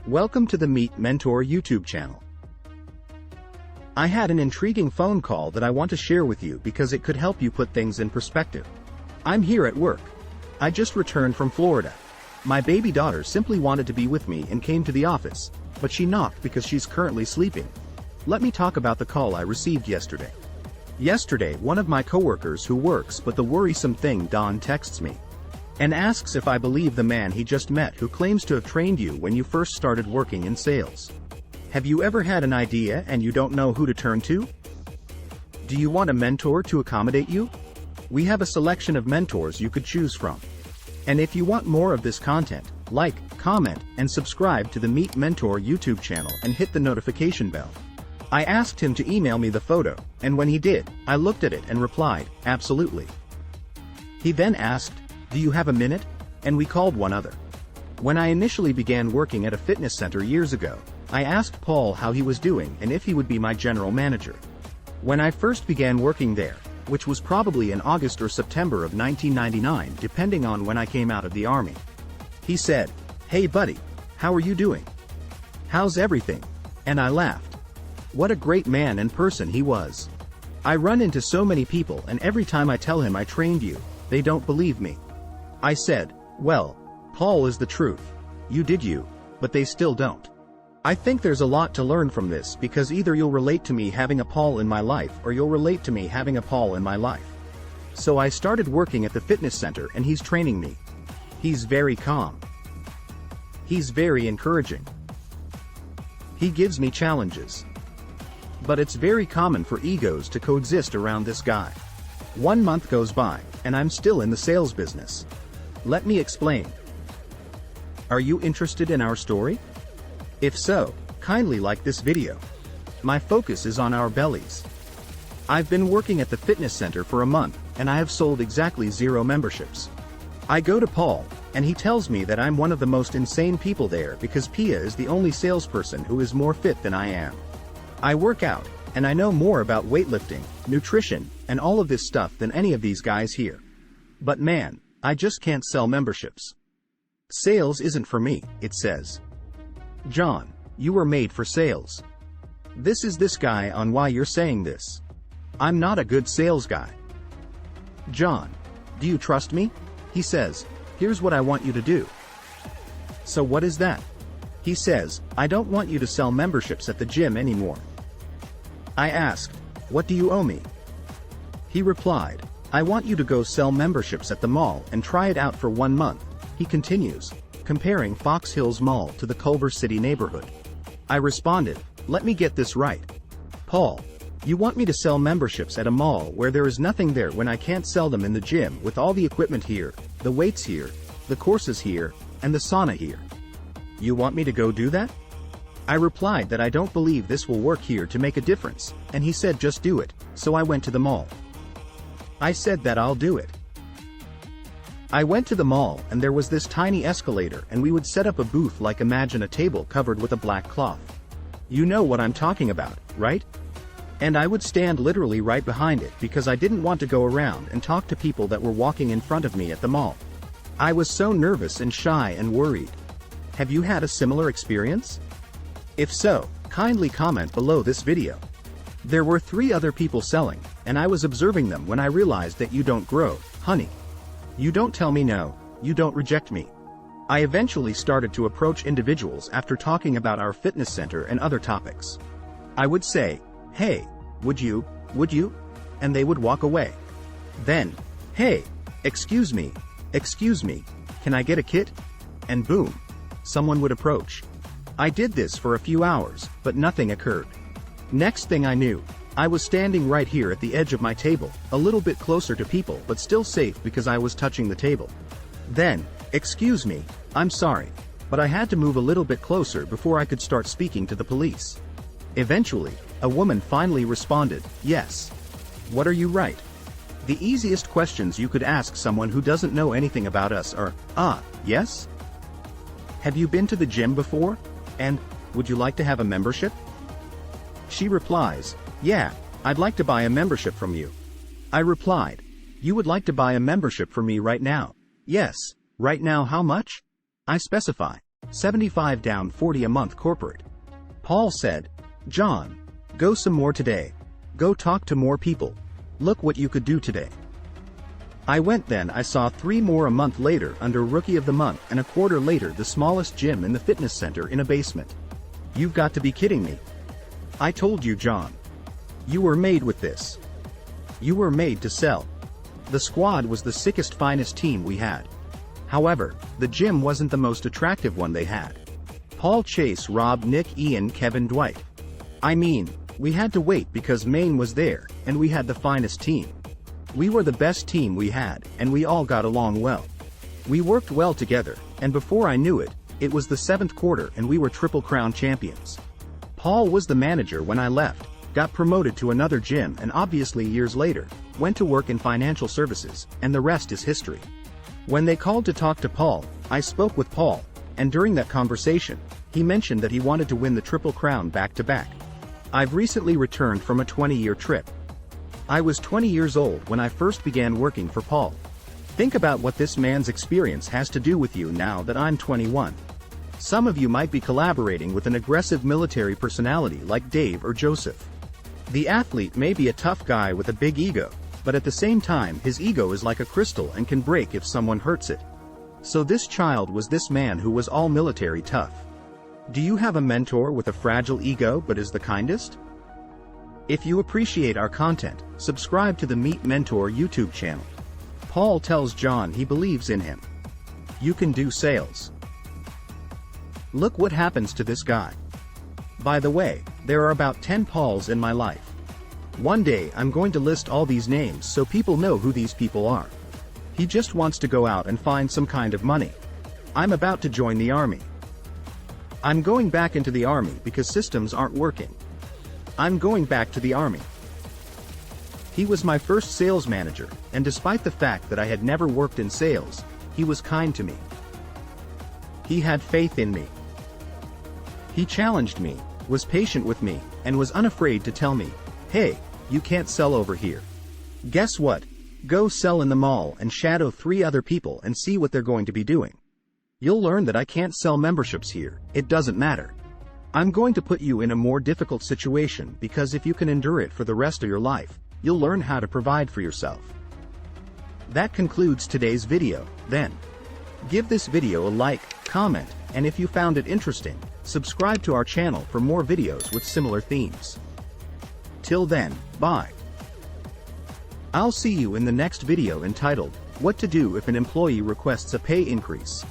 Welcome to the Meet Mentor YouTube channel. I had an intriguing phone call that I want to share with you because it could help you put things in perspective. I'm here at work. I just returned from Florida. My baby daughter simply wanted to be with me and came to the office, but she knocked because she's currently sleeping. Let me talk about the call I received yesterday. Yesterday, one of my coworkers who works but the worrisome thing Don texts me and asks if I believe the man he just met who claims to have trained you when you first started working in sales. Have you ever had an idea and you don't know who to turn to? Do you want a mentor to accommodate you? We have a selection of mentors you could choose from. And if you want more of this content, like, comment, and subscribe to the Meet Mentor YouTube channel and hit the notification bell. I asked him to email me the photo, and when he did, I looked at it and replied, absolutely. He then asked, do you have a minute? And we called one other. When I initially began working at a fitness center years ago, I asked Paul how he was doing and if he would be my general manager. When I first began working there, which was probably in August or September of 1999 depending on when I came out of the army, he said, hey buddy, how are you doing? How's everything? And I laughed. What a great man and person he was. I run into so many people and every time I tell him I trained you, they don't believe me. I said, well, Paul is the truth. You did you, but they still don't. I think there's a lot to learn from this because either you'll relate to me having a Paul in my life or you'll relate to me having a Paul in my life. So I started working at the fitness center and he's training me. He's very calm. He's very encouraging. He gives me challenges. But it's very common for egos to coexist around this guy. 1 month goes by, and I'm still in the sales business. Let me explain. Are you interested in our story? If so, kindly like this video. My focus is on our bellies. I've been working at the fitness center for a month, and I have sold exactly 0 memberships. I go to Paul, and he tells me that I'm one of the most insane people there because Pia is the only salesperson who is more fit than I am. I work out, and I know more about weightlifting, nutrition, and all of this stuff than any of these guys here. But man, I just can't sell memberships. Sales isn't for me, it says. John, you were made for sales. This is this guy on why you're saying this. I'm not a good sales guy. John, do you trust me? He says, here's what I want you to do. So what is that? He says, I don't want you to sell memberships at the gym anymore. I asked, what do you owe me? He replied, I want you to go sell memberships at the mall and try it out for 1 month. He continues, comparing Fox Hills Mall to the Culver City neighborhood. I responded, let me get this right. Paul, you want me to sell memberships at a mall where there is nothing there when I can't sell them in the gym with all the equipment here, the weights here, the courses here, and the sauna here? You want me to go do that? I replied that I don't believe this will work here to make a difference, and he said just do it, so I went to the mall. I said that I'll do it. I went to the mall and there was this tiny escalator and we would set up a booth like imagine a table covered with a black cloth. You know what I'm talking about, right? And I would stand literally right behind it because I didn't want to go around and talk to people that were walking in front of me at the mall. I was so nervous and shy and worried. Have you had a similar experience? If so, kindly comment below this video. There were 3 other people selling, and I was observing them when I realized that you don't grow, honey. You don't tell me no, you don't reject me. I eventually started to approach individuals after talking about our fitness center and other topics. I would say, hey, would you, and they would walk away. Then, hey, excuse me, can I get a kit? And boom, someone would approach. I did this for a few hours, but nothing occurred. Next thing I knew, I was standing right here at the edge of my table, a little bit closer to people but still safe because I was touching the table. Then, excuse me, I'm sorry, but I had to move a little bit closer before I could start speaking to the police. Eventually, a woman finally responded, yes. What are you right? The easiest questions you could ask someone who doesn't know anything about us are, yes? Have you been to the gym before? And, would you like to have a membership? She replies, yeah, I'd like to buy a membership from you. I replied, you would like to buy a membership for me right now? Yes, right now how much? I specify. 75 down 40 a month corporate. Paul said, "John, go some more today. Go talk to more people. Look what you could do today." I went. Then I saw 3 more a month later under Rookie of the Month, and a quarter later the smallest gym in the fitness center in a basement. You've got to be kidding me. I told you, John. You were made with this. You were made to sell. The squad was the sickest, finest team we had. However, the gym wasn't the most attractive one they had. Paul, Chase, Rob, Nick, Ian, Kevin, Dwight. I mean, we had to wait because Maine was there, and we had the finest team. We were the best team we had, and we all got along well. We worked well together, and before I knew it, it was the 7th quarter and we were Triple Crown champions. Paul was the manager when I left, got promoted to another gym, and obviously years later, went to work in financial services, and the rest is history. When they called to talk to Paul, I spoke with Paul, and during that conversation, he mentioned that he wanted to win the Triple Crown back-to-back. I've recently returned from a 20-year trip. I was 20 years old when I first began working for Paul. Think about what this man's experience has to do with you now that I'm 21. Some of you might be collaborating with an aggressive military personality like Dave or Joseph. The athlete may be a tough guy with a big ego, but at the same time his ego is like a crystal and can break if someone hurts it. So this child was this man who was all military tough. Do you have a mentor with a fragile ego but is the kindest? If you appreciate our content, subscribe to the Meet Mentor YouTube channel. Paul tells John he believes in him. You can do sales. Look what happens to this guy. By the way, there are about 10 Pauls in my life. One day I'm going to list all these names so people know who these people are. He just wants to go out and find some kind of money. I'm about to join the army. I'm going back into the army because systems aren't working. I'm going back to the army. He was my first sales manager, and despite the fact that I had never worked in sales, he was kind to me. He had faith in me. He challenged me, was patient with me, and was unafraid to tell me, "Hey, you can't sell over here. Guess what? Go sell in the mall and shadow 3 other people and see what they're going to be doing. You'll learn that I can't sell memberships here. It doesn't matter. I'm going to put you in a more difficult situation because if you can endure it for the rest of your life, you'll learn how to provide for yourself." That concludes today's video, then. Give this video a like, comment, and if you found it interesting, subscribe to our channel for more videos with similar themes. Till then, bye. I'll see you in the next video entitled, "What to Do If an Employee Requests a Pay Increase."